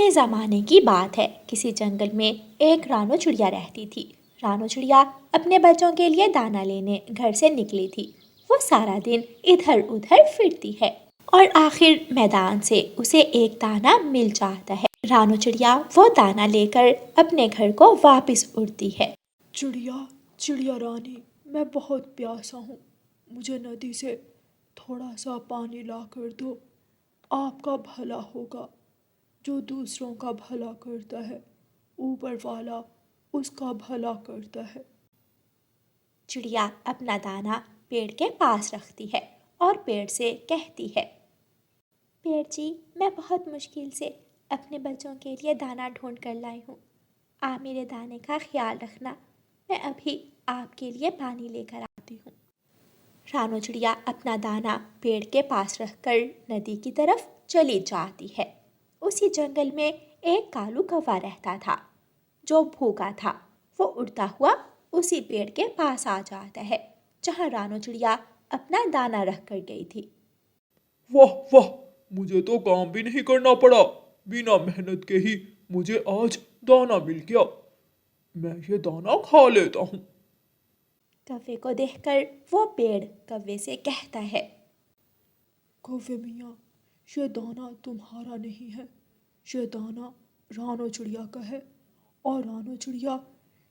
पुराने ज़माने की बात है। किसी जंगल में एक रानो चिड़िया रहती थी। रानो चिड़िया अपने बच्चों के लिए दाना लेने घर से निकली थी। वो सारा दिन इधर उधर फिरती है और आखिर मैदान से उसे एक दाना मिल जाता है। रानो चिड़िया वो दाना लेकर अपने घर को वापस उड़ती है। चिड़िया चिड़िया रानी, मैं बहुत प्यासा हूँ। मुझे नदी से थोड़ा सा पानी ला कर दो। आपका भला होगा। जो दूसरों का भला करता है, ऊपर वाला उसका भला करता है। चिड़िया अपना दाना पेड़ के पास रखती है और पेड़ से कहती है, पेड़ जी, मैं बहुत मुश्किल से अपने बच्चों के लिए दाना ढूंढ कर लाई हूँ। आप मेरे दाने का ख्याल रखना। मैं अभी आपके लिए पानी लेकर आती हूँ। रानो चिड़िया अपना दाना पेड़ के पास रखकर नदी की तरफ चली जाती है। उसी जंगल में एक कालू कौवा रहता था जो भूखा था। वो उड़ता हुआ उसी पेड़ के पास आ जाता है जहाँ रानो चिड़िया अपना दाना रख कर गई थी। वाह वाह, मुझे तो काम भी नहीं करना पड़ा। बिना मेहनत के ही मुझे आज दाना मिल गया। मैं ये दाना खा लेता हूँ। कौवे को देखकर वो पेड़ कौवे से कहता है, कौवे मियाँ, ये दाना तुम्हारा नहीं है। ये दाना रानो चिड़िया का है। और रानो चिड़िया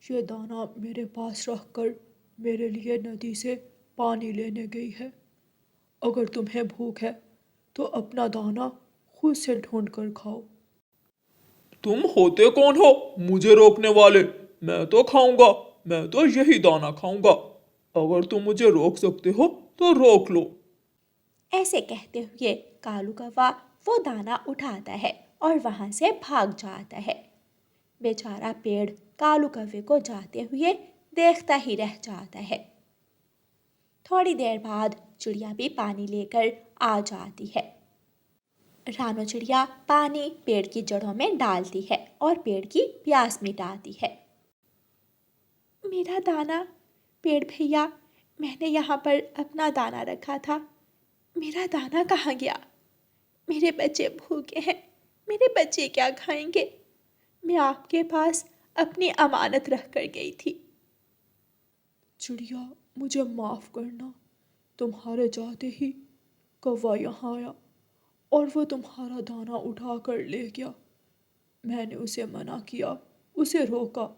ये दाना मेरे पास रख कर मेरे लिए नदी से पानी लेने गई है। अगर तुम्हें भूख है तो अपना दाना खुद से ढूंढ कर खाओ। तुम होते कौन हो मुझे रोकने वाले? मैं तो खाऊंगा। मैं तो यही दाना खाऊंगा। अगर तुम मुझे रोक सकते हो तो रोक लो। ऐसे कहते हुए कालू कौवा वो दाना उठाता है और वहाँ से भाग जाता है। बेचारा पेड़ कालू कौवे को जाते हुए देखता ही रह जाता है। थोड़ी देर बाद चिड़िया भी पानी लेकर आ जाती है। रानो चिड़िया पानी पेड़ की जड़ों में डालती है और पेड़ की प्यास मिटाती है। मेरा दाना, पेड़ भैया, मैंने यहाँ पर अपना दाना रखा था। मेरा दाना कहाँ गया? मेरे बच्चे भूखे हैं। मेरे बच्चे क्या खाएंगे? मैं आपके पास अपनी अमानत रख कर गई थी। चिड़िया, मुझे माफ़ करना। तुम्हारे जाते ही कौवा यहाँ आया और वो तुम्हारा दाना उठा कर ले गया। मैंने उसे मना किया, उसे रोका,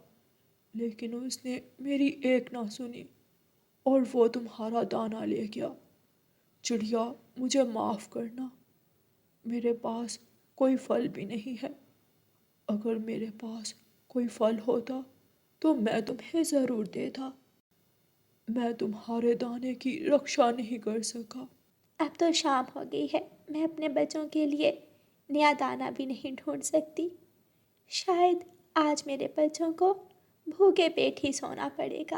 लेकिन उसने मेरी एक ना सुनी और वो तुम्हारा दाना ले गया। चिड़िया, मुझे माफ़ करना। मेरे पास कोई फल भी नहीं है। अगर मेरे पास कोई फल होता तो मैं तुम्हें ज़रूर देता। मैं तुम्हारे दाने की रक्षा नहीं कर सका। अब तो शाम हो गई है। मैं अपने बच्चों के लिए नया दाना भी नहीं ढूंढ सकती। शायद आज मेरे बच्चों को भूखे पेट ही सोना पड़ेगा।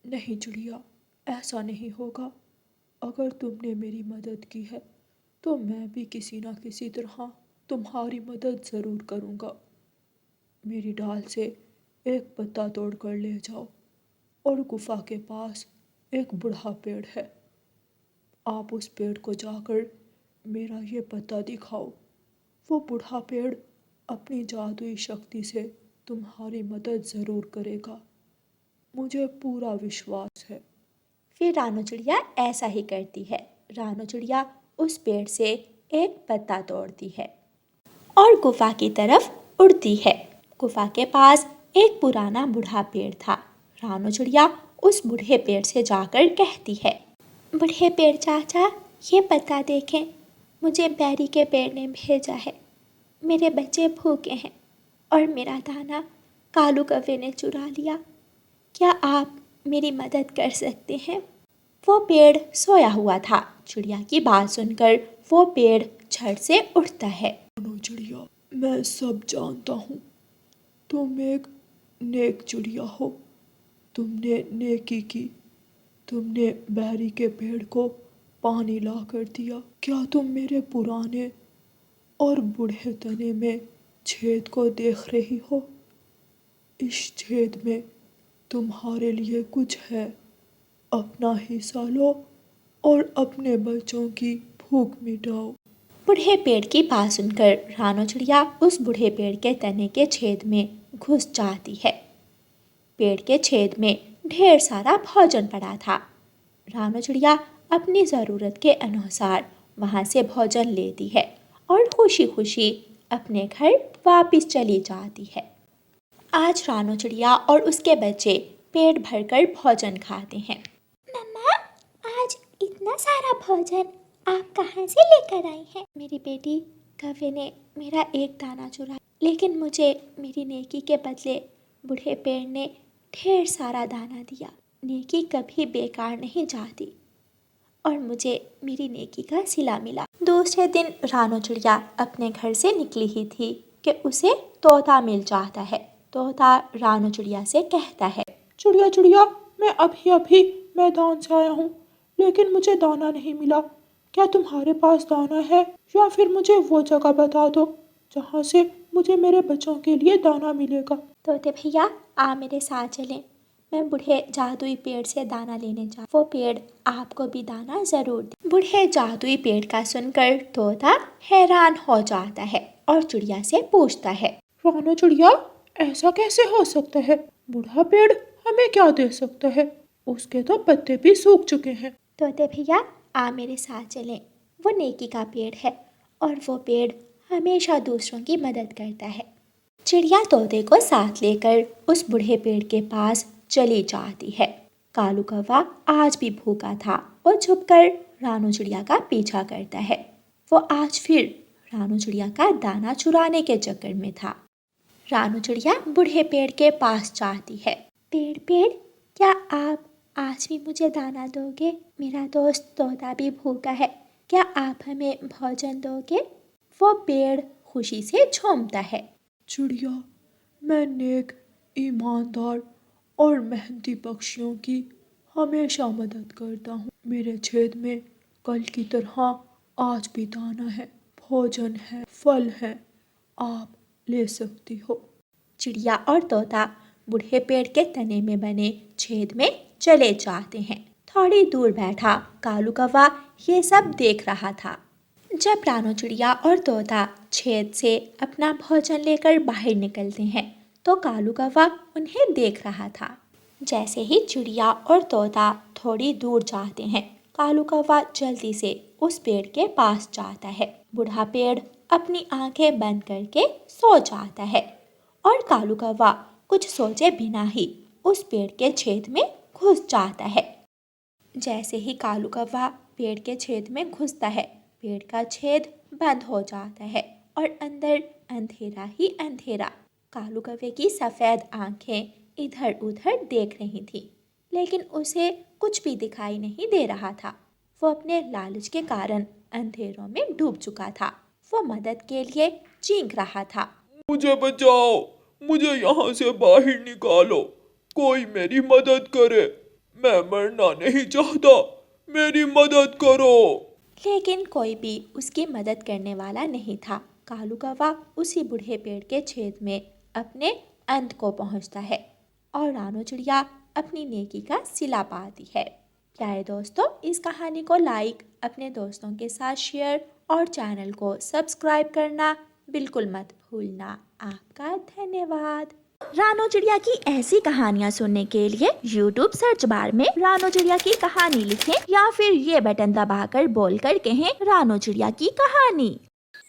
नहीं चिड़िया, ऐसा नहीं होगा। अगर तुमने मेरी मदद की है तो मैं भी किसी ना किसी तरह तुम्हारी मदद ज़रूर करूँगा। मेरी डाल से एक पत्ता तोड़ कर ले जाओ और गुफा के पास एक बूढ़ा पेड़ है। आप उस पेड़ को जाकर मेरा ये पत्ता दिखाओ। वो बूढ़ा पेड़ अपनी जादुई शक्ति से तुम्हारी मदद ज़रूर करेगा। मुझे पूरा विश्वास है। फिर रानो चिड़िया ऐसा ही करती है। रानो चिड़िया उस पेड़ से एक पत्ता तोड़ती है और गुफा की तरफ उड़ती है। गुफा के पास एक पुराना बूढ़ा पेड़ था। रानो चिड़िया उस बूढ़े पेड़ से जाकर कहती है, बूढ़े पेड़ चाचा, ये पत्ता देखें, मुझे बैरी के पेड़ ने भेजा है। मेरे बच्चे भूखे हैं और मेरा दाना कालू कौवे ने चुरा लिया। क्या आप मेरी मदद कर सकते हैं? वो पेड़ सोया हुआ था। चिड़िया की बात सुनकर वो पेड़ झट से उठता है। नो चिड़िया, मैं सब जानता हूँ। तुम एक नेक चिड़िया हो। तुमने नेकी की। तुमने बैरी के पेड़ को पानी ला कर दिया। क्या तुम मेरे पुराने और बूढ़े तने में छेद को देख रही हो? इस छेद में तुम्हारे लिए कुछ है। अपना हिस्सा लो और अपने बच्चों की भूख मिटाओ। बूढ़े पेड़ की बात सुनकर रानो चिड़िया उस बूढ़े पेड़ के तने के छेद में घुस जाती है। पेड़ के छेद में ढेर सारा भोजन पड़ा था। रानो चिड़िया अपनी ज़रूरत के अनुसार वहाँ से भोजन लेती है और खुशी खुशी अपने घर वापस चली जाती है। आज रानो चिड़िया और उसके बच्चे पेट भरकर भोजन खाते हैं। मम्मा, आज इतना सारा भोजन आप कहाँ से लेकर आई हैं? मेरी बेटी कौवे ने मेरा एक दाना चुराया, लेकिन मुझे मेरी नेकी के बदले बूढ़े पेड़ ने ढेर सारा दाना दिया। नेकी कभी बेकार नहीं जाती और मुझे मेरी नेकी का सिला मिला। दूसरे दिन रानो चिड़िया अपने घर से निकली ही थी कि उसे तोता मिल जाता है। तोता रानो चिड़िया से कहता है, चिड़िया चिड़िया, मैं अभी अभी मैदान से आया हूँ, लेकिन मुझे दाना नहीं मिला। क्या तुम्हारे पास दाना है, या फिर मुझे वो जगह बता दो जहाँ से मुझे मेरे बच्चों के लिए दाना मिलेगा। तोते भैया, आ मेरे साथ चलें। मैं बूढ़े जादुई पेड़ से दाना लेने जा, वो पेड़ आपको भी दाना जरूर दे। बूढ़े जादुई पेड़ का सुनकर तोता हैरान हो जाता है और चिड़िया से पूछता है, रानो चिड़िया, ऐसा कैसे हो सकता है? बूढ़ा पेड़ हमें क्या दे सकता है? उसके तो पत्ते भी सूख चुके हैं। तोते भैया, आ मेरे साथ चलें। वो नेकी का पेड़ है और वो पेड़ हमेशा दूसरों की मदद करता है। चिड़िया तोते को साथ लेकर उस बूढ़े पेड़ के पास चली जाती है। कालू कौवा आज भी भूखा था और छुपकर रानो चिड़िया का पीछा करता है। वो आज फिर रानो चिड़िया का दाना चुराने के चक्कर में था। रानो चिड़िया बूढ़े पेड़ के पास जाती है। पेड़ पेड़, क्या आप आज भी मुझे दाना दोगे? मेरा दोस्त तोता भी भूखा है, क्या आप हमें भोजन दोगे? वो पेड़ खुशी से झूमता है। चिड़िया, मैं नेक, ईमानदार और मेहनती पक्षियों की हमेशा मदद करता हूँ। मेरे छेद में कल की तरह आज भी दाना है, भोजन है, फल है, आप ले सकती हो। चिड़िया और तोता बूढ़े पेड़ के तने में बने छेद में चले जाते हैं। थोड़ी दूर बैठा कालू कौवा ये सब देख रहा था। जब रानो चिड़िया और तोता छेद से अपना भोजन लेकर बाहर निकलते हैं तो कालू कौवा उन्हें देख रहा था। जैसे ही चिड़िया और तोता थोड़ी दूर जाते हैं, कालू कौवा जल्दी से उस पेड़ के पास जाता है। बूढ़ा पेड़ अपनी आंखें बंद करके सो जाता है और कालू कौवा कुछ सोचे बिना ही उस पेड़ के छेद में घुस जाता है। जैसे ही कालू कौवा पेड़ के छेद में घुसता है, पेड़ का छेद बंद हो जाता है और अंदर अंधेरा ही अंधेरा। कालू कौवे की सफ़ेद आंखें इधर उधर देख रही थी, लेकिन उसे कुछ भी दिखाई नहीं दे रहा था। वो अपने लालच के कारण अंधेरों में डूब चुका था। वो मदद के लिए चीख रहा था, मुझे बचाओ, मुझे यहाँ से बाहर निकालो, कोई मेरी मदद करे, मैं मरना नहीं चाहता, मेरी मदद करो। लेकिन कोई भी उसकी मदद करने वाला नहीं था। कालू कौवा उसी बूढ़े पेड़ के छेद में अपने अंत को पहुंचता है और रानो चिड़िया अपनी नेकी का सिला पाती है। प्यारे दोस्तों, इस कहानी को लाइक, अपने दोस्तों के साथ शेयर और चैनल को सब्सक्राइब करना बिल्कुल मत भूलना। आपका धन्यवाद। रानो चिड़िया की ऐसी कहानियाँ सुनने के लिए YouTube सर्च बार में रानो चिड़िया की कहानी लिखें या फिर ये बटन दबाकर बोलकर कहें रानो चिड़िया की कहानी।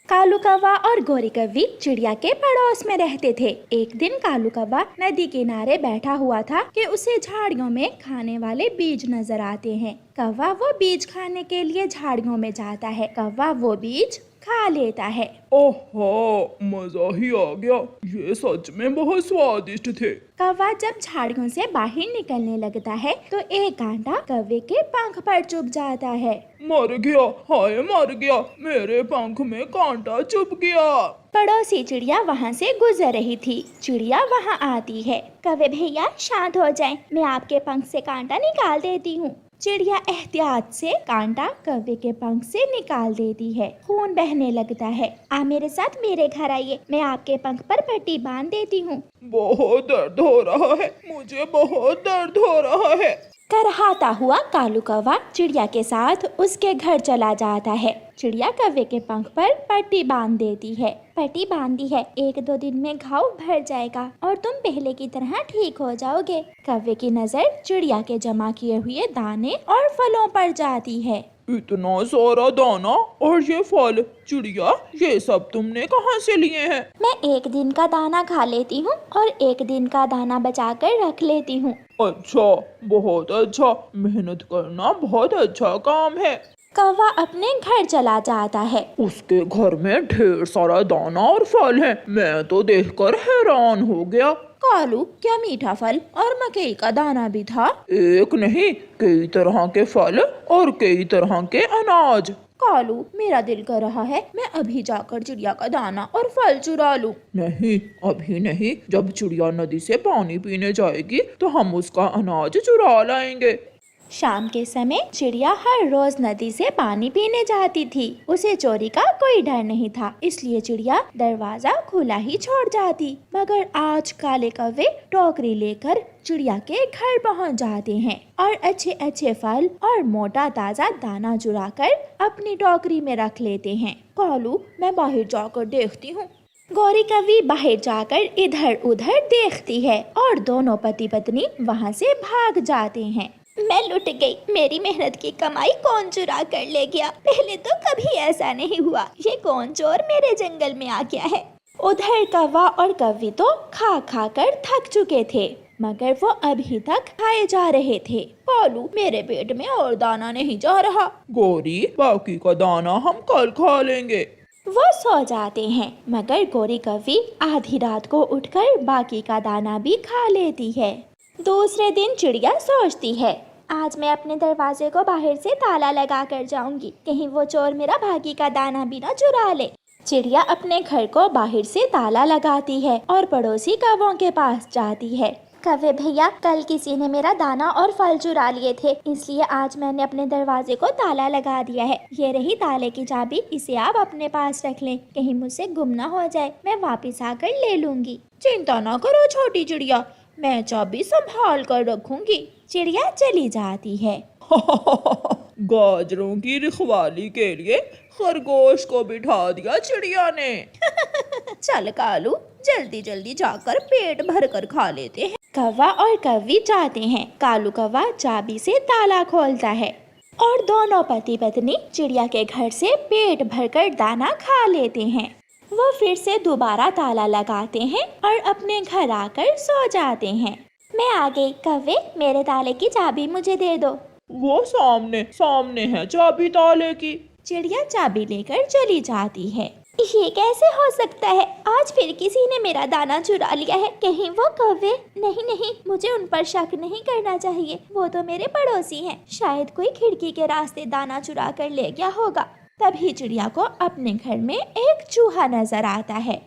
कालू कौवा और गोरी कौवी चिड़िया के पड़ोस में रहते थे। एक दिन कालू कौवा नदी किनारे बैठा हुआ था कि उसे झाड़ियों में खाने वाले बीज नजर आते हैं। कौवा वो बीज खाने के लिए झाड़ियों में जाता है। कौवा वो बीज खा लेता है। ओहो, मजा ही आ गया, ये सच में बहुत स्वादिष्ट थे। कौवा जब झाड़ियों से बाहर निकलने लगता है तो एक कांटा कौवे के पंख पर चुभ जाता है। मर गया, हाय मर गया, मेरे पंख में कांटा चुभ गया। पड़ोसी चिड़िया वहाँ से गुजर रही थी। चिड़िया वहाँ आती है। कौवे भैया शांत हो जाएं, मैं आपके पंख से कांटा निकाल देती हूँ। चिड़िया एहतियात से कांटा कौवे के पंख से निकाल देती है। खून बहने लगता है। आ मेरे साथ मेरे घर आइए, मैं आपके पंख पर पट्टी बांध देती हूँ। बहुत दर्द हो रहा है, मुझे बहुत दर्द हो रहा है। करहाता हुआ कालू कौवा चिड़िया के साथ उसके घर चला जाता है। चिड़िया कौवे के पंख पर पट्टी बांध देती है। पट्टी बांधी है, 1-2 दिन में घाव भर जाएगा और तुम पहले की तरह ठीक हो जाओगे। कौवे की नजर चिड़िया के जमा किए हुए दाने और फलों पर जाती है। इतना सारा दाना और ये फल, चिड़िया ये सब तुमने कहाँ से लिए हैं? मैं 1 दिन का दाना खा लेती हूँ और 1 दिन का दाना बचाकर रख लेती हूँ। अच्छा, बहुत अच्छा, मेहनत करना बहुत अच्छा काम है। कौवा अपने घर चला जाता है। उसके घर में ढेर सारा दाना और फल है। मैं तो देखकर हैरान हो गया। कालू, क्या मीठा फल और मकई का दाना भी था? एक नहीं, कई तरह के फल और कई तरह के अनाज। कालू, मेरा दिल कर रहा है मैं अभी जाकर चिड़िया का दाना और फल चुरा लूं। नहीं, अभी नहीं, जब चिड़िया नदी से पानी पीने जाएगी तो हम उसका अनाज चुरा लाएंगे। शाम के समय चिड़िया हर रोज नदी से पानी पीने जाती थी। उसे चोरी का कोई डर नहीं था, इसलिए चिड़िया दरवाजा खुला ही छोड़ जाती। मगर आज काले कौवे टोकरी लेकर चिड़िया के घर पहुंच जाते हैं और अच्छे अच्छे फल और मोटा ताजा दाना चुरा कर अपनी टोकरी में रख लेते हैं। कालू, मैं बाहर जाकर देखती हूँ। गौरी कौवी बाहर जाकर इधर उधर देखती है और दोनों पति पत्नी वहाँ से भाग जाते हैं। मैं लुट गई, मेरी मेहनत की कमाई कौन चुरा कर ले गया? पहले तो कभी ऐसा नहीं हुआ। ये कौन चोर मेरे जंगल में आ गया है? उधर कौवा और कौवी तो खा खा कर थक चुके थे, मगर वो अभी तक खाए जा रहे थे। कालू, मेरे पेट में और दाना नहीं जा रहा। गौरी, बाकी का दाना हम कल खा लेंगे। वो सो जाते हैं, मगर गौरी कौवी आधी रात को उठकर बाकी का दाना भी खा लेती है। दूसरे दिन चिड़िया सोचती है, आज मैं अपने दरवाजे को बाहर से ताला लगा कर जाऊंगी, कहीं वो चोर मेरा बाकी का दाना भी ना चुरा ले। चिड़िया अपने घर को बाहर से ताला लगाती है और पड़ोसी कौवों के पास जाती है। कौवे भैया, कल किसी ने मेरा दाना और फल चुरा लिए थे, इसलिए आज मैंने अपने दरवाजे को ताला लगा दिया है। ये रही ताले की चाबी, इसे आप अपने पास रख लें, कहीं मुझसे गुम ना हो जाए, मैं वापस आकर ले लूंगी। चिंता ना करो छोटी चिड़िया, मैं चाबी संभाल कर रखूंगी। चिड़िया चली जाती है। गाजरों की रखवाली के लिए खरगोश को बिठा दिया चिड़िया ने। चल कालू, जल्दी जल्दी जाकर पेट भर कर खा लेते हैं। कौवा और कौवी जाते हैं। कालू कौवा चाबी से ताला खोलता है और दोनों पति पत्नी चिड़िया के घर से पेट भरकर दाना खा लेते हैं। वो फिर से दोबारा ताला लगाते हैं और अपने घर आकर सो जाते हैं। मैं आ गई। कौवे, मेरे ताले की चाबी मुझे दे दो। वो सामने सामने है चाबी ताले की। चिड़िया चाबी लेकर चली जाती है। ये कैसे हो सकता है? आज फिर किसी ने मेरा दाना चुरा लिया है। कहीं वो कौवे? नहीं नहीं, मुझे उन पर शक नहीं करना चाहिए, वो तो मेरे पड़ोसी हैं। शायद कोई खिड़की के रास्ते दाना चुरा कर ले गया होगा। तभी चिड़िया को अपने घर में एक चूहा नजर आता है।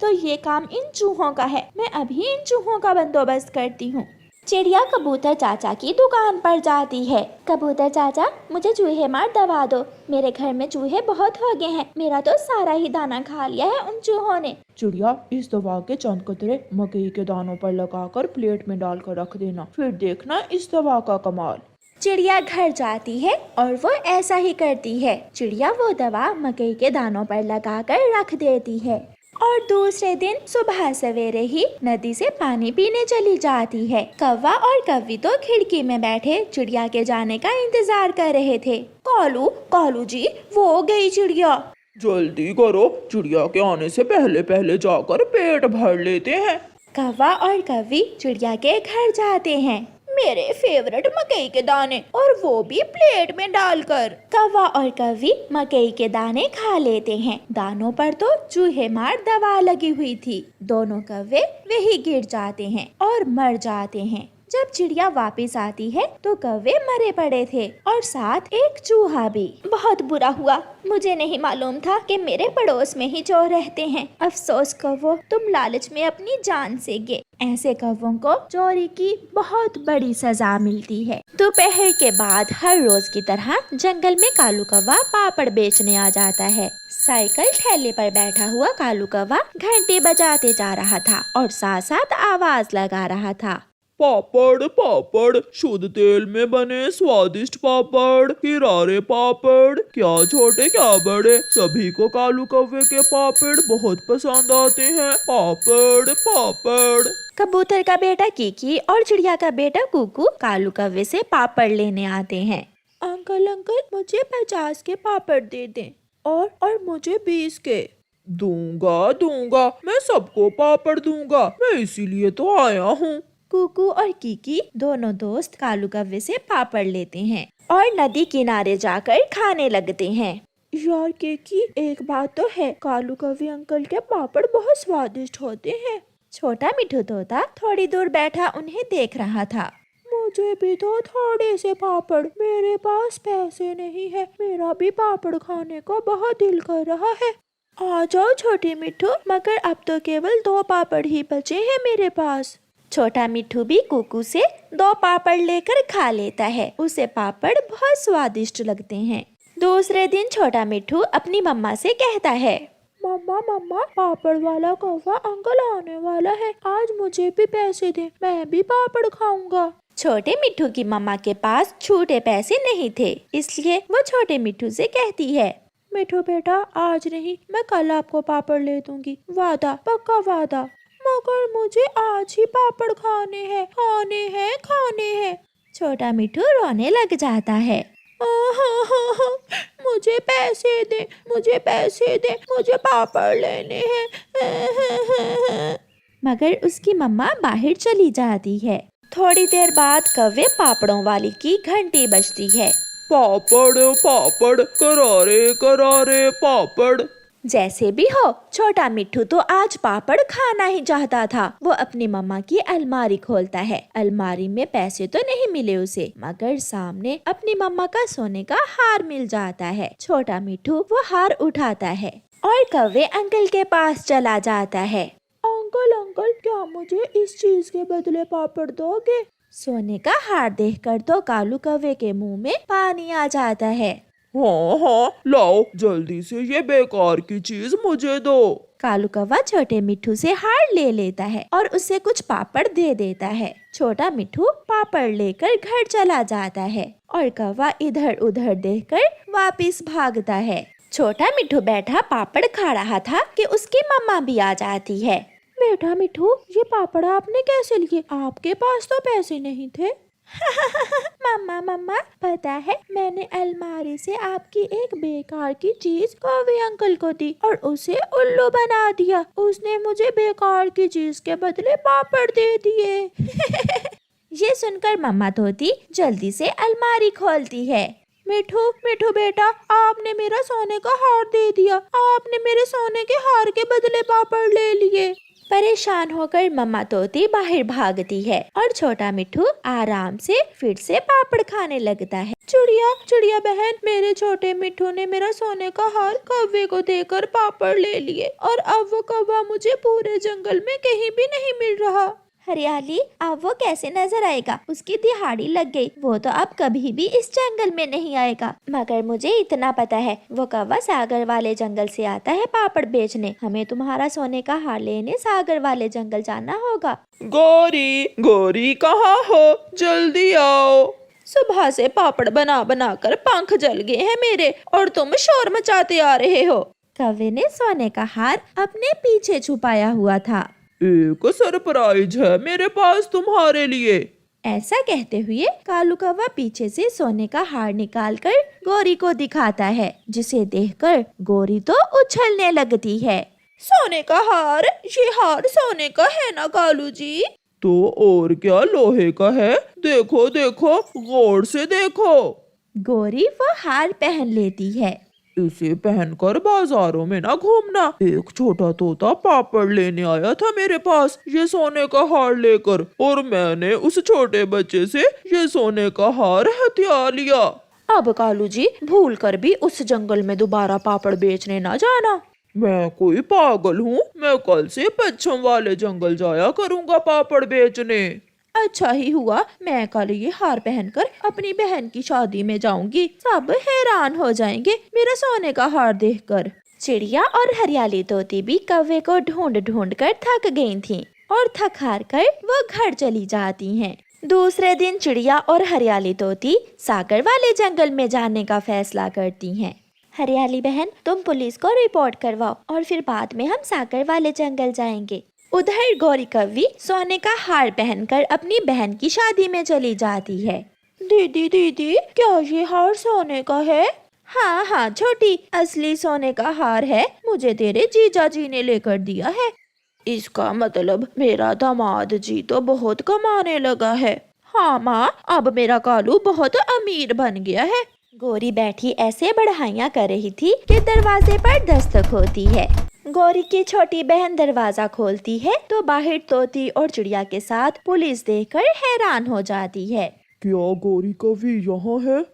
तो ये काम इन चूहों का है, मैं अभी इन चूहों का बंदोबस्त करती हूँ। चिड़िया कबूतर चाचा की दुकान पर जाती है। कबूतर चाचा, मुझे चूहे मार दवा दो, मेरे घर में चूहे बहुत हो गए हैं, मेरा तो सारा ही दाना खा लिया है उन चूहों ने। चिड़िया, इस दवा के चंद कतरे मकई के दानों पर लगाकर प्लेट में डालकर रख देना, फिर देखना इस दवा का कमाल। चिड़िया घर जाती है और वो ऐसा ही करती है। चिड़िया वो दवा मकई के दानों पर लगाकर रख देती है और दूसरे दिन सुबह सवेरे ही नदी से पानी पीने चली जाती है। कौवा और कौवी तो खिड़की में बैठे चिड़िया के जाने का इंतजार कर रहे थे। कालू, कालू जी, वो गई चिड़िया। जल्दी करो, चिड़िया के आने से पहले पहले जाकर पेट भर लेते हैं। कौवा और कौवी चिड़िया के घर जाते हैं। मेरे फेवरेट मकई के दाने, और वो भी प्लेट में डालकर। कौवा और कौवी मकई के दाने खा लेते हैं। दानों पर तो चूहे मार दवा लगी हुई थी। दोनों कौवे वही गिर जाते हैं और मर जाते हैं। जब चिड़िया वापस आती है तो कौवे मरे पड़े थे और साथ एक चूहा भी। बहुत बुरा हुआ, मुझे नहीं मालूम था कि मेरे पड़ोस में ही चोर रहते हैं। अफसोस कौवो, तुम लालच में अपनी जान से गए। ऐसे कौवों को चोरी की बहुत बड़ी सजा मिलती है। दोपहर के बाद हर रोज की तरह जंगल में कालू कौवा पापड़ बेचने आ जाता है। साइकिल ठेले पर बैठा हुआ कालू कौवा घंटी बजाते जा रहा था और साथ साथ आवाज लगा रहा था। पापड़ पापड़, शुद्ध तेल में बने स्वादिष्ट पापड़, किरारे पापड़, क्या छोटे क्या बड़े, सभी को कालू कौवे के पापड़ बहुत पसंद आते हैं। पापड़ पापड़। कबूतर का बेटा कीकी और चिड़िया का बेटा कुकू कालू कौवे से पापड़ लेने आते हैं। अंकल अंकल, मुझे 50 के पापड़ दे दें और मुझे 20 के। दूंगा दूंगा, मैं सबको पापड़ दूंगा, मैं इसीलिए तो आया हूँ। कुकू और कीकी दोनों दोस्त कालू कौवे से पापड़ लेते हैं और नदी किनारे जाकर खाने लगते हैं। यार केकी, एक बात तो है, कालू कौवे अंकल के पापड़ बहुत स्वादिष्ट होते हैं। छोटा मिठू तोता थोड़ी दूर बैठा उन्हें देख रहा था। मुझे भी तो थोड़े से पापड़, मेरे पास पैसे नहीं है, मेरा भी पापड़ खाने को बहुत दिल कर रहा है। आ जाओ छोटे मिठू, मगर अब तो केवल 2 पापड़ ही बचे हैं मेरे पास। छोटा मिठू भी कुकू से 2 पापड़ लेकर खा लेता है। उसे पापड़ बहुत स्वादिष्ट लगते हैं। दूसरे दिन छोटा मिठू अपनी मम्मा से कहता है, मम्मा मम्मा, पापड़ वाला कौवा अंकल आने वाला है, आज मुझे भी पैसे दे, मैं भी पापड़ खाऊंगा। छोटे मिठू की मम्मा के पास छूटे पैसे नहीं थे, इसलिए वो छोटे मिठू से कहती है, मिठू बेटा, आज नहीं, मैं कल आपको पापड़ ले दूंगी, वादा, पक्का वादा। मगर मुझे आज ही पापड़ खाने हैं, खाने हैं, खाने हैं। छोटा मिठू रोने लग जाता है। मुझे पैसे दे, मुझे पैसे दे, मुझे पापड़ लेने हैं। मगर उसकी मम्मा बाहर चली जाती है। थोड़ी देर बाद कौवे पापड़ों वाली की घंटी बजती है। पापड़ पापड़, करारे करारे पापड़। जैसे भी हो, छोटा मिठू तो आज पापड़ खाना ही चाहता था। वो अपनी मम्मा की अलमारी खोलता है। अलमारी में पैसे तो नहीं मिले उसे, मगर सामने अपनी मम्मा का सोने का हार मिल जाता है। छोटा मिठू वो हार उठाता है और कौवे अंकल के पास चला जाता है। अंकल अंकल, क्या मुझे इस चीज के बदले पापड़ दोगे? सोने का हार देखकर तो कालू कौवे के मुंह में पानी आ जाता है। हाँ हाँ, लाओ जल्दी से ये बेकार की चीज मुझे दो। कालू कौवा छोटे मिठू से हार ले लेता है और उसे कुछ पापड़ दे देता है। छोटा मिठू पापड़ लेकर घर चला जाता है और कौवा इधर उधर देखकर वापस भागता है। छोटा मिठू बैठा पापड़ खा रहा था कि उसकी मम्मा भी आ जाती है। बेटा मिठू, ये पापड़ आपने कैसे लिए? आपके पास तो पैसे नहीं थे। मम्मा मम्मा, पता है, मैंने अलमारी से आपकी एक बेकार की चीज कौवे अंकल को दी और उसे उल्लू बना दिया। उसने मुझे बेकार की चीज के बदले पापड़ दे दिए। ये सुनकर मम्मा तोती जल्दी से अलमारी खोलती है। मिठू मिठू बेटा, आपने मेरा सोने का हार दे दिया। आपने मेरे सोने के हार के बदले पापड़ ले लिए। परेशान होकर मम्मा तोती बाहर भागती है और छोटा मिठू आराम से फिर से पापड़ खाने लगता है। चिड़िया चिड़िया बहन, मेरे छोटे मिठू ने मेरा सोने का हार कौवे को देकर पापड़ ले लिए और अब वो कौवा मुझे पूरे जंगल में कहीं भी नहीं मिल रहा। हरियाली, अब वो कैसे नजर आएगा? उसकी दिहाड़ी लग गई। वो तो अब कभी भी इस जंगल में नहीं आएगा। मगर मुझे इतना पता है, वो कौवा सागर वाले जंगल से आता है पापड़ बेचने। हमें तुम्हारा सोने का हार लेने सागर वाले जंगल जाना होगा। गौरी गौरी, कहाँ हो? जल्दी आओ। सुबह से पापड़ बना बना कर पंख जल गए हैं मेरे और तुम शोर मचाते आ रहे हो। कौवे ने सोने का हार अपने पीछे छुपाया हुआ था। एक सरप्राइज है मेरे पास तुम्हारे लिए। ऐसा कहते हुए कालू कौवा पीछे से सोने का हार निकालकर गौरी को दिखाता है, जिसे देखकर गौरी तो उछलने लगती है। सोने का हार? ये हार सोने का है ना कालू जी? तो और क्या लोहे का है? देखो देखो, गौर से देखो। गौरी वो हार पहन लेती है। इसे पहनकर बाजारों में ना घूमना। एक छोटा तोता पापड़ लेने आया था मेरे पास ये सोने का हार लेकर, और मैंने उस छोटे बच्चे से ये सोने का हार हथिया लिया। अब कालू जी, भूल कर भी उस जंगल में दोबारा पापड़ बेचने ना जाना। मैं कोई पागल हूँ? मैं कल से पश्चिम वाले जंगल जाया करूँगा पापड़ बेचने। अच्छा ही हुआ, मैं कल ये हार पहनकर अपनी बहन की शादी में जाऊंगी। सब हैरान हो जाएंगे मेरा सोने का हार देखकर। चिड़िया और हरियाली तोती भी कौवे को ढूंढ ढूंढ कर थक गई थीं। और थक हार कर वो घर चली जाती हैं। दूसरे दिन चिड़िया और हरियाली तोती सागर वाले जंगल में जाने का फैसला करती हैं। हरियाली बहन, तुम पुलिस को रिपोर्ट करवाओ और फिर बाद में हम सागर वाले जंगल जाएंगे। उधर गौरी कव्वी सोने का हार पहनकर अपनी बहन की शादी में चली जाती है। दीदी दीदी, क्या ये हार सोने का है? हाँ हाँ छोटी, असली सोने का हार है, मुझे तेरे जीजा जी ने लेकर दिया है। इसका मतलब मेरा दामाद जी तो बहुत कमाने लगा है। हाँ माँ, अब मेरा कालू बहुत अमीर बन गया है। गौरी बैठी ऐसे बढ़ाइयाँ कर रही थी कि दरवाजे पर दस्तक होती है। गौरी की छोटी बहन दरवाजा खोलती है तो बाहर तोती और चिड़िया के साथ पुलिस देखकर हैरान हो जाती है। क्या गौरी कवि यहाँ है?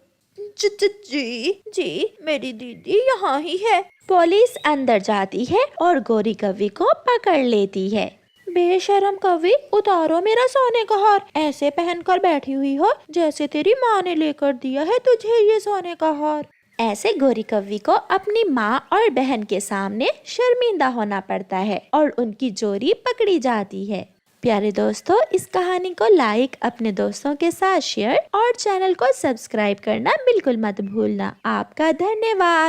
जी, मेरी दीदी यहाँ ही है। पुलिस अंदर जाती है और गौरी कवि को पकड़ लेती है। बेशरम कवि, उतारो मेरा सोने का हार। ऐसे पहनकर बैठी हुई हो जैसे तेरी माँ ने लेकर दिया है तुझे ये सोने का हार। ऐसे गौरी कव्वी को अपनी माँ और बहन के सामने शर्मिंदा होना पड़ता है और उनकी जोड़ी पकड़ी जाती है। प्यारे दोस्तों, इस कहानी को लाइक, अपने दोस्तों के साथ शेयर और चैनल को सब्सक्राइब करना बिल्कुल मत भूलना। आपका धन्यवाद।